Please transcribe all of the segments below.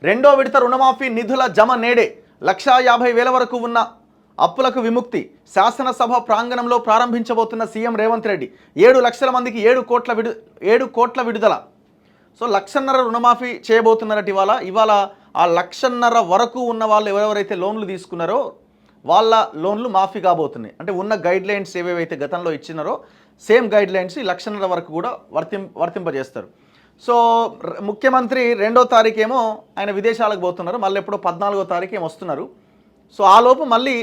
రెండో విడత రుణమాఫీ నిధుల జమ నేడే 1,50,000 వరకు ఉన్న అప్పులకు విముక్తి శాసనసభ ప్రాంగణంలో ప్రారంభించబోతున్న సీఎం రేవంత్ రెడ్డి 7 లక్షల మందికి 7 కోట్ల విడుదల. సో 1,50,000 రుణమాఫీ చేయబోతున్నారట ఇవాళ ఆ 1,50,000 వరకు ఉన్న వాళ్ళు ఎవరెవరైతే లోన్లు తీసుకున్నారో వాళ్ళ లోన్లు మాఫీ కాబోతున్నాయి. అంటే ఉన్న గైడ్ లైన్స్ ఏవేవైతే గతంలో ఇచ్చినారో సేమ్ గైడ్ లైన్స్ 1,50,000 వరకు కూడా వర్తింపజేస్తారు. సో ముఖ్యమంత్రి 2వ తారీఖేమో ఆయన విదేశాలకు పోతున్నారు, మళ్ళీ ఎప్పుడో 14వ తారీఖు ఏమో వస్తున్నారు. సో ఆ లోపు మళ్ళీ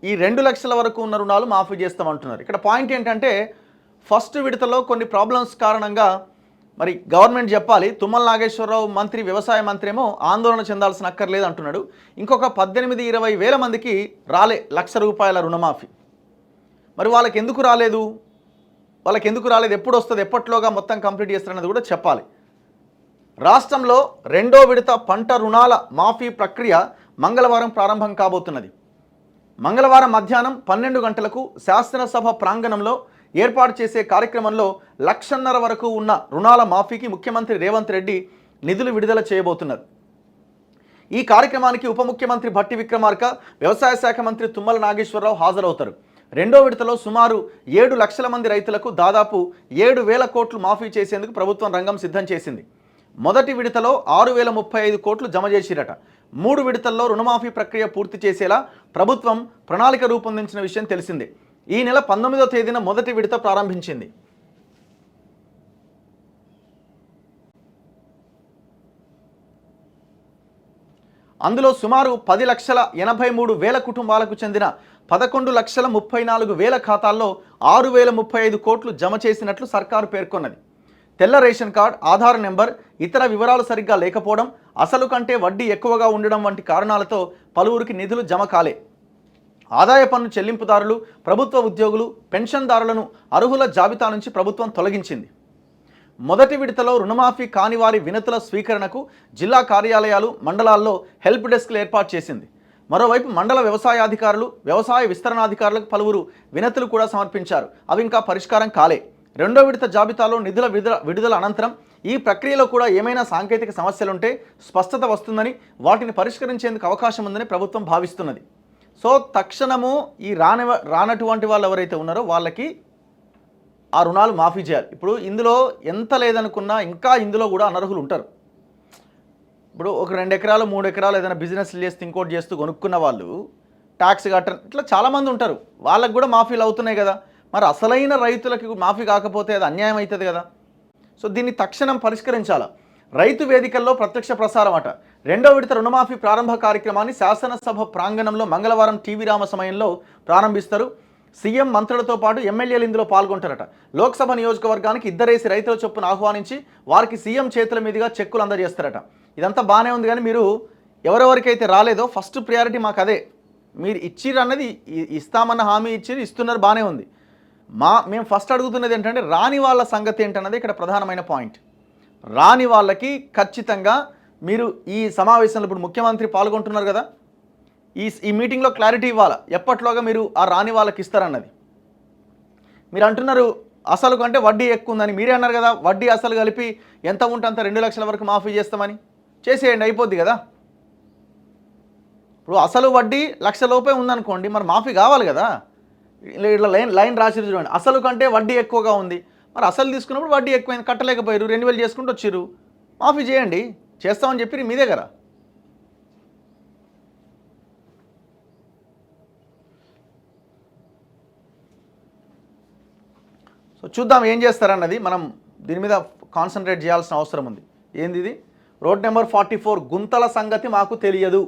ఈ 2 లక్షల వరకు ఉన్న రుణాలు మాఫీ చేస్తామంటున్నారు. ఇక్కడ పాయింట్ ఏంటంటే ఫస్ట్ విడతలో కొన్ని ప్రాబ్లమ్స్ కారణంగా మరి గవర్నమెంట్ చెప్పాలి, తుమ్మల నాగేశ్వరరావు మంత్రి వ్యవసాయ మంత్రి ఏమో ఆందోళన చెందాల్సిన అక్కర్లేదు అంటున్నాడు. ఇంకొక 18-20 వేల మందికి రాలే ₹1,00,000 రుణమాఫీ. మరి వాళ్ళకి ఎందుకు రాలేదు, ఎప్పుడు వస్తుంది, ఎప్పట్లోగా మొత్తం కంప్లీట్ చేస్తారన్నది కూడా చెప్పాలి. రాష్ట్రంలో 2వ విడత పంట రుణాల మాఫీ ప్రక్రియ మంగళవారం ప్రారంభం కాబోతున్నది. మంగళవారం మధ్యాహ్నం 12 గంటలకు శాసనసభ ప్రాంగణంలో ఏర్పాటు చేసే కార్యక్రమంలో 1,50,000 వరకు ఉన్న రుణాల మాఫీకి ముఖ్యమంత్రి రేవంత్ రెడ్డి నిధులు విడుదల చేయబోతున్నారు. ఈ కార్యక్రమానికి ఉప ముఖ్యమంత్రి భట్టి విక్రమార్క, వ్యవసాయ శాఖ మంత్రి తుమ్మల నాగేశ్వరరావు హాజరవుతారు. 2వ విడతలో సుమారు 7 లక్షల మంది రైతులకు దాదాపు 7,000 కోట్లు మాఫీ చేసేందుకు ప్రభుత్వం రంగం సిద్ధం చేసింది. మొదటి విడతలో 6,035 కోట్లు జమ చేసిరట. 3 విడతల్లో రుణమాఫీ ప్రక్రియ పూర్తి చేసేలా ప్రభుత్వం ప్రణాళిక రూపొందించిన విషయం తెలిసిందే. ఈ నెల 19వ తేదీన మొదటి విడత ప్రారంభించింది. అందులో సుమారు 10,83,000 కుటుంబాలకు చెందిన 11,34,000 ఖాతాల్లో 6,035 కోట్లు జమ చేసినట్లు సర్కారు పేర్కొన్నది. తెల్ల రేషన్ కార్డ్, ఆధార్ నెంబర్, ఇతర వివరాలు సరిగ్గా లేకపోవడం, అసలు కంటే వడ్డీ ఎక్కువగా ఉండడం వంటి కారణాలతో పలువురికి నిధులు జమ కాలే. ఆదాయ పన్ను చెల్లింపుదారులు, ప్రభుత్వ ఉద్యోగులు, పెన్షన్దారులను అర్హుల జాబితా నుంచి ప్రభుత్వం తొలగించింది. మొదటి విడతలో రుణమాఫీ కాని వారి వినతుల స్వీకరణకు జిల్లా కార్యాలయాలు, మండలాల్లో హెల్ప్ డెస్క్లు ఏర్పాటు చేసింది. మరోవైపు మండల వ్యవసాయాధికారులు, వ్యవసాయ విస్తరణాధికారులకు పలువురు వినతులు కూడా సమర్పించారు. అవి ఇంకా పరిష్కారం కాలే. 2వ విడత జాబితాలో నిధుల విడుదల అనంతరం ఈ ప్రక్రియలో కూడా ఏమైనా సాంకేతిక సమస్యలుంటే స్పష్టత వస్తుందని, వాటిని పరిష్కరించేందుకు అవకాశం ఉందని ప్రభుత్వం భావిస్తున్నది. సో తక్షణము ఈ రానటువంటి వాళ్ళు ఎవరైతే ఉన్నారో వాళ్ళకి ఆ రుణాలు మాఫీ చేయాలి. ఇప్పుడు ఇందులో ఎంత లేదనుకున్నా ఇంకా ఇందులో కూడా అనర్హులు ఉంటారు. ఇప్పుడు ఒక 2 ఎకరాలు 3 ఎకరాలు ఏదైనా బిజినెస్ చేస్తూ ఇంకోటి చేస్తూ కొనుక్కున్న వాళ్ళు ట్యాక్స్ కట్టరు, ఇట్లా చాలామంది ఉంటారు. వాళ్ళకు కూడా మాఫీలు అవుతున్నాయి కదా. మరి అసలైన రైతులకు మాఫీ కాకపోతే అది అన్యాయం అవుతుంది కదా. సో దీన్ని తక్షణం పరిష్కరించాలి. రైతు వేదికల్లో ప్రత్యక్ష ప్రసారం అట. 2వ విడత రుణమాఫీ ప్రారంభ కార్యక్రమాన్ని శాసనసభ ప్రాంగణంలో మంగళవారం టీవీ రామ సమయంలో ప్రారంభిస్తారు. సీఎం, మంత్రులతో పాటు ఎమ్మెల్యేలు ఇందులో పాల్గొంటారట. లోక్సభ నియోజకవర్గానికి 2 రైతుల చొప్పున ఆహ్వానించి వారికి సీఎం చేతుల మీదుగా చెక్కులు అందజేస్తారట. ఇదంతా బాగానే ఉంది, కానీ మీరు ఎవరెవరికైతే రాలేదో ఫస్ట్ ప్రయారిటీ మాకు అదే. మీరు ఇచ్చిర్రు అన్నది ఇస్తామన్న హామీ ఇస్తున్నారు, బాగానే ఉంది. మేము ఫస్ట్ అడుగుతున్నది ఏంటంటే రాని వాళ్ళ సంగతి ఏంటన్నది ఇక్కడ ప్రధానమైన పాయింట్. రాని వాళ్ళకి ఖచ్చితంగా మీరు ఈ సమావేశంలో ఇప్పుడు ముఖ్యమంత్రి పాల్గొంటున్నారు కదా, ఈ మీటింగ్లో క్లారిటీ ఇవ్వాలి, ఎప్పట్లోగా మీరు ఆ రాని వాళ్ళకి ఇస్తారన్నది. మీరు అంటున్నారు అసలు కంటే వడ్డీ ఎక్కువ ఉందని, మీరే అన్నారు కదా వడ్డీ అసలు కలిపి ఎంత ఉంటే అంత 2 లక్షల వరకు మాఫీ చేస్తామని. చేసేయండి, అయిపోద్ది కదా. ఇప్పుడు అసలు వడ్డీ 1,00,000 లోపే ఉందనుకోండి, మరి మాఫీ కావాలి కదా. ఇట్లా లైన్ రాసిరు చూడండి, అసలు కంటే వడ్డీ ఎక్కువగా ఉంది, మరి అసలు తీసుకున్నప్పుడు వడ్డీ ఎక్కువైంది, కట్టలేకపోయారు, 2,000 చేసుకుంటూ వచ్చిర్రు, మాఫీ చేయండి, చేస్తామని చెప్పి మీ దగ్గర. సో చూద్దాం ఏం చేస్తారన్నది, మనం దీని మీద కాన్సన్ట్రేట్ చేయాల్సిన అవసరం ఉంది. ఏంది ఇది? రోడ్ నెంబర్ 44 గుంతల సంగతి మాకు తెలియదు.